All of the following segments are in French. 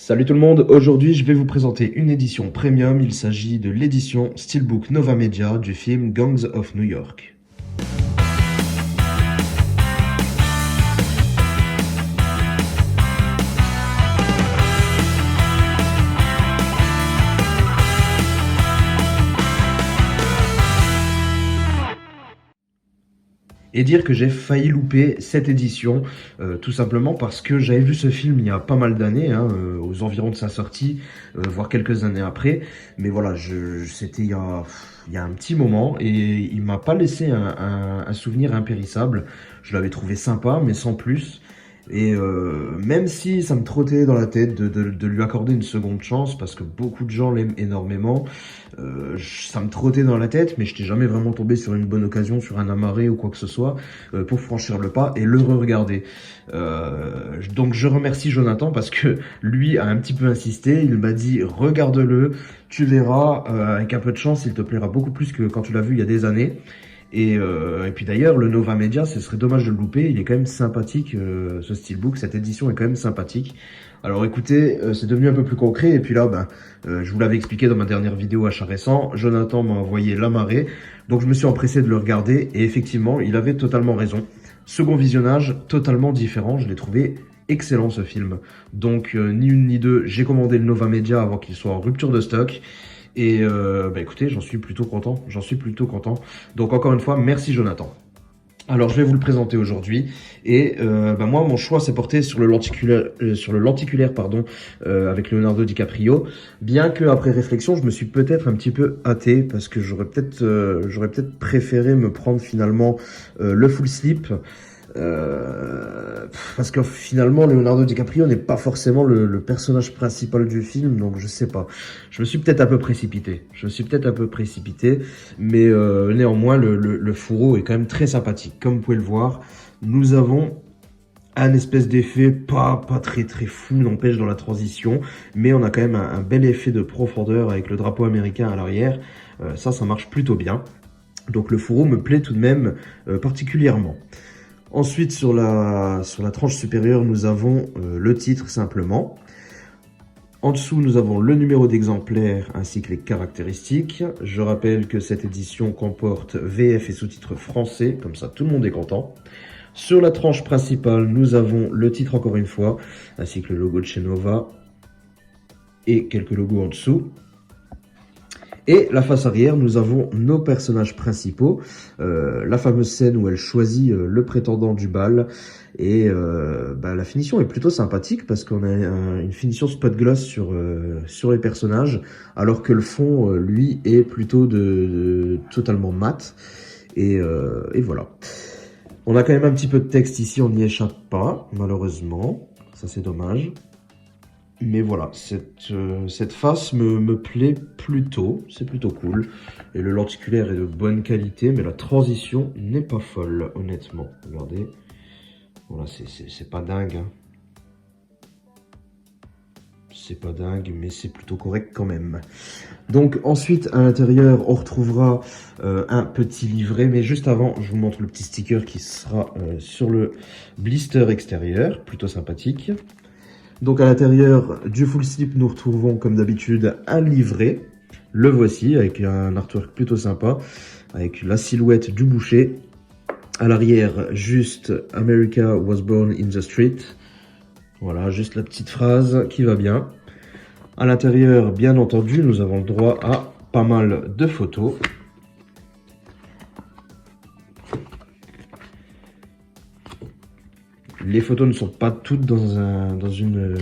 Salut tout le monde, aujourd'hui je vais vous présenter une édition premium, il s'agit de l'édition Steelbook Nova Media du film Gangs of New York. Et dire que j'ai failli louper cette édition, tout simplement parce que j'avais vu ce film il y a pas mal d'années, aux environs de sa sortie, voire quelques années après. Mais voilà, c'était il y a un petit moment et il m'a pas laissé un souvenir impérissable. Je l'avais trouvé sympa, mais sans plus. Et même si ça me trottait dans la tête de lui accorder une seconde chance, parce que beaucoup de gens l'aiment énormément, ça me trottait dans la tête, mais je n'étais jamais vraiment tombé sur une bonne occasion, sur un amarré ou quoi que ce soit, pour franchir le pas et le re-regarder. Donc je remercie Jonathan parce que lui a un petit peu insisté, il m'a dit regarde-le, tu verras, avec un peu de chance, il te plaira beaucoup plus que quand tu l'as vu il y a des années. Et puis d'ailleurs, le Nova Media, ce serait dommage de le louper. Il est quand même sympathique, ce steelbook. Cette édition est quand même sympathique. Alors écoutez, c'est devenu un peu plus concret. Et puis là, je vous l'avais expliqué dans ma dernière vidéo achat récent. Jonathan m'a envoyé la marée. Donc je me suis empressé de le regarder. Et effectivement, il avait totalement raison. Second visionnage, totalement différent. Je l'ai trouvé excellent ce film. Donc ni une ni deux, j'ai commandé le Nova Media avant qu'il soit en rupture de stock. Et écoutez, j'en suis plutôt content, Donc encore une fois, merci Jonathan. Alors je vais vous le présenter aujourd'hui et moi mon choix s'est porté sur le lenticulaire, avec Leonardo DiCaprio, bien que après réflexion je me suis peut-être un petit peu hâté parce que j'aurais peut-être préféré me prendre finalement le full slip. Parce que finalement Leonardo DiCaprio n'est pas forcément le personnage principal du film, donc je sais pas. Je me suis peut-être un peu précipité. Mais néanmoins le fourreau est quand même très sympathique. Comme vous pouvez le voir, nous avons un espèce d'effet pas très fou, n'empêche, dans la transition, mais on a quand même un bel effet de profondeur avec le drapeau américain à l'arrière. Ça marche plutôt bien. Donc le fourreau me plaît tout de même particulièrement. Ensuite, sur la tranche supérieure, nous avons le titre simplement. En dessous, nous avons le numéro d'exemplaire ainsi que les caractéristiques. Je rappelle que cette édition comporte VF et sous-titres français, comme ça tout le monde est content. Sur la tranche principale, nous avons le titre encore une fois, ainsi que le logo de chez Nova et quelques logos en dessous. Et la face arrière, nous avons nos personnages principaux, la fameuse scène où elle choisit le prétendant du bal. Et la finition est plutôt sympathique parce qu'on a une finition spot gloss sur les personnages, alors que le fond, lui, est plutôt totalement mat. Et voilà. On a quand même un petit peu de texte ici, on n'y échappe pas, malheureusement. Ça, c'est dommage. Mais voilà, cette face me plaît plutôt, c'est plutôt cool. Et le lenticulaire est de bonne qualité, mais la transition n'est pas folle, honnêtement. Regardez, voilà, c'est pas dingue. Hein. C'est pas dingue, mais c'est plutôt correct quand même. Donc ensuite, à l'intérieur, on retrouvera un petit livret. Mais juste avant, je vous montre le petit sticker qui sera sur le blister extérieur, plutôt sympathique. Donc à l'intérieur du full slip, nous retrouvons comme d'habitude un livret. Le voici avec un artwork plutôt sympa, avec la silhouette du boucher. À l'arrière, juste America was born in the street. Voilà, juste la petite phrase qui va bien. À l'intérieur, bien entendu, nous avons le droit à pas mal de photos. Les photos ne sont pas toutes dans une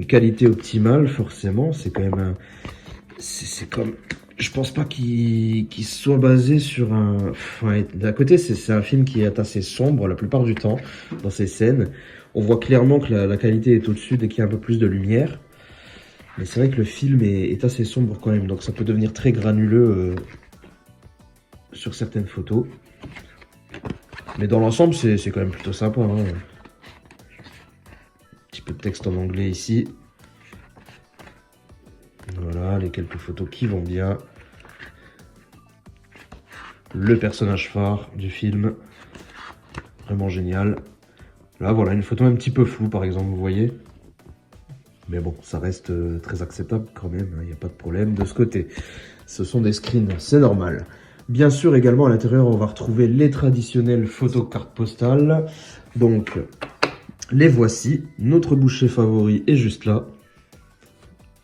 qualité optimale, forcément. C'est quand même je pense pas qu'il soit basé sur un... Enfin, d'un côté, c'est un film qui est assez sombre la plupart du temps dans ses scènes. On voit clairement que la qualité est au-dessus dès qu'il y a un peu plus de lumière. Mais c'est vrai que le film est assez sombre quand même, donc ça peut devenir très granuleux sur certaines photos. Mais dans l'ensemble, c'est quand même plutôt sympa. Hein. Petit peu de texte en anglais ici. Voilà, les quelques photos qui vont bien. Le personnage phare du film. Vraiment génial. Là, voilà, une photo un petit peu floue, par exemple, vous voyez. Mais bon, ça reste très acceptable quand même, il n'y a pas de problème de ce côté. Ce sont des screens, c'est normal. Bien sûr, également à l'intérieur, on va retrouver les traditionnelles photos cartes postales. Donc, les voici. Notre boucher favori est juste là.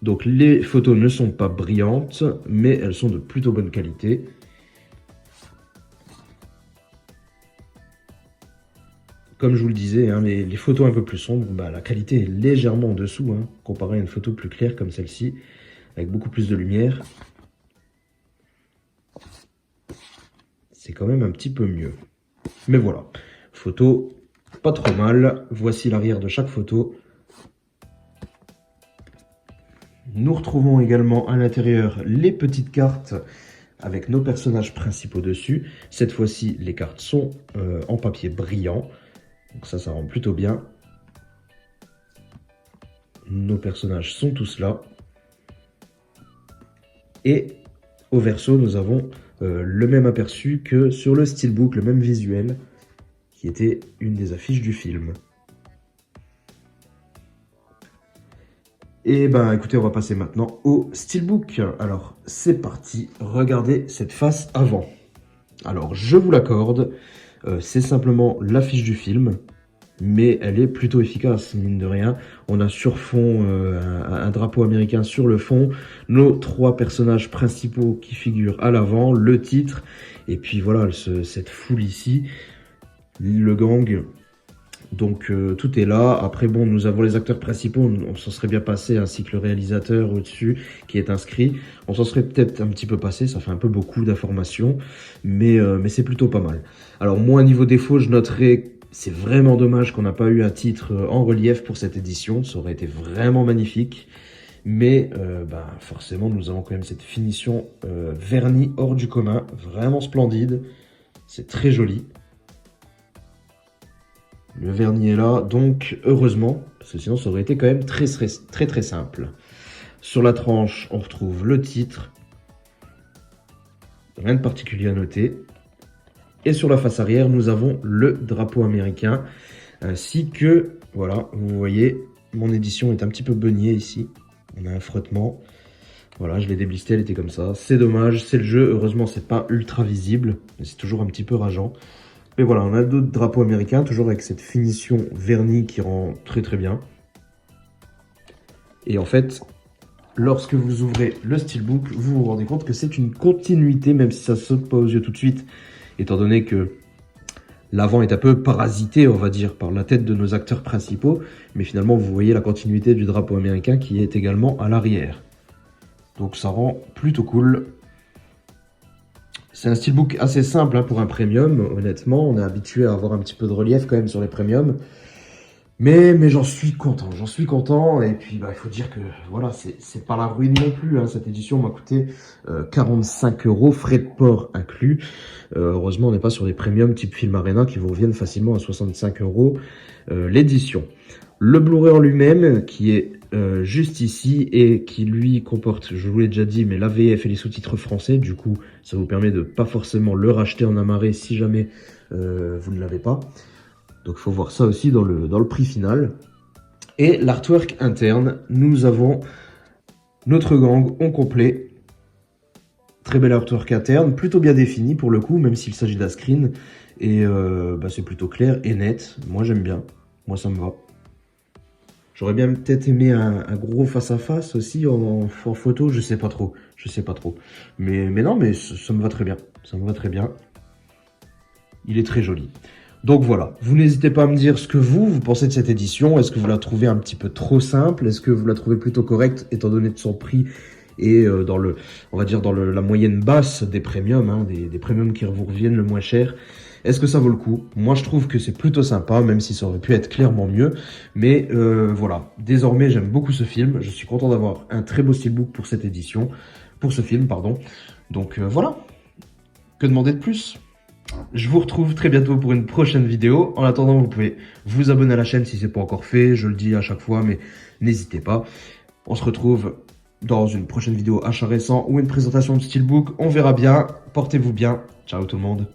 Donc, les photos ne sont pas brillantes, mais elles sont de plutôt bonne qualité. Comme je vous le disais, hein, les photos un peu plus sombres, bah, la qualité est légèrement en dessous, hein, comparé à une photo plus claire comme celle-ci, avec beaucoup plus de lumière. C'est quand même un petit peu mieux. Mais voilà, photo pas trop mal. Voici l'arrière de chaque photo. Nous retrouvons également à l'intérieur les petites cartes avec nos personnages principaux dessus. Cette fois-ci, les cartes sont en papier brillant. Donc ça rend plutôt bien. Nos personnages sont tous là. Et au verso, nous avons le même aperçu que sur le steelbook, le même visuel, qui était une des affiches du film. Et ben écoutez, on va passer maintenant au steelbook. Alors c'est parti, regardez cette face avant. Alors je vous l'accorde, c'est simplement l'affiche du film, mais elle est plutôt efficace, mine de rien. On a sur fond un drapeau américain sur le fond, nos 3 personnages principaux qui figurent à l'avant, le titre, et puis voilà, cette foule ici, le gang. Donc tout est là. Après bon, nous avons les acteurs principaux, on s'en serait bien passé, ainsi que le réalisateur au-dessus qui est inscrit. On s'en serait peut-être un petit peu passé, ça fait un peu beaucoup d'informations, mais c'est plutôt pas mal. Alors moi, niveau défaut, je noterais, c'est vraiment dommage qu'on n'a pas eu un titre en relief pour cette édition, ça aurait été vraiment magnifique. Mais forcément, nous avons quand même cette finition vernie hors du commun, vraiment splendide, c'est très joli. Le vernis est là, donc heureusement, parce que sinon ça aurait été quand même très simple. Sur la tranche, on retrouve le titre. Rien de particulier à noter. Et sur la face arrière, nous avons le drapeau américain, ainsi que, voilà, vous voyez, mon édition est un petit peu beugnée ici. On a un frottement. Voilà, je l'ai déblisté, elle était comme ça. C'est dommage, c'est le jeu. Heureusement, c'est pas ultra visible, mais c'est toujours un petit peu rageant. Mais voilà, on a d'autres drapeaux américains, toujours avec cette finition vernie qui rend très bien. Et en fait, lorsque vous ouvrez le steelbook, vous vous rendez compte que c'est une continuité, même si ça ne saute pas aux yeux tout de suite, étant donné que l'avant est un peu parasité, on va dire, par la tête de nos acteurs principaux. Mais finalement, vous voyez la continuité du drapeau américain qui est également à l'arrière. Donc ça rend plutôt cool. C'est un steelbook assez simple hein, pour un premium, honnêtement. On est habitué à avoir un petit peu de relief quand même sur les premiums. Mais j'en suis content. Et puis, il faut dire que voilà, c'est pas la ruine non plus. Hein. Cette édition m'a coûté 45 €, frais de port inclus. Heureusement, on n'est pas sur des premiums type Film Arena qui vous reviennent facilement à 65 € l'édition. Le Blu-ray en lui-même, qui est juste ici et qui lui comporte, je vous l'ai déjà dit, mais la VF et les sous-titres français. Du coup, ça vous permet de pas forcément le racheter en amarré si jamais vous ne l'avez pas. Donc il faut voir ça aussi dans le prix final. Et l'artwork interne, nous avons notre gang en complet. Très bel artwork interne, plutôt bien défini pour le coup, même s'il s'agit d'un screen. Et c'est plutôt clair et net. Moi j'aime bien, moi ça me va. J'aurais bien peut-être aimé un gros face-à-face aussi en photo, je sais pas trop. Mais non, mais ça me va très bien, Il est très joli. Donc voilà, vous n'hésitez pas à me dire ce que vous pensez de cette édition. Est-ce que vous la trouvez un petit peu trop simple? Est-ce que vous la trouvez plutôt correcte étant donné de son prix et dans la moyenne basse des premiums, hein, des premiums qui vous reviennent le moins cher? Est-ce que ça vaut le coup? Moi, je trouve que c'est plutôt sympa, même si ça aurait pu être clairement mieux. Mais voilà, désormais, j'aime beaucoup ce film. Je suis content d'avoir un très beau steelbook pour cette édition, pour ce film, pardon. Donc voilà, que demander de plus? Je vous retrouve très bientôt pour une prochaine vidéo. En attendant, vous pouvez vous abonner à la chaîne si ce n'est pas encore fait. Je le dis à chaque fois, mais n'hésitez pas. On se retrouve dans une prochaine vidéo achat récent ou une présentation de steelbook. On verra bien. Portez-vous bien. Ciao tout le monde.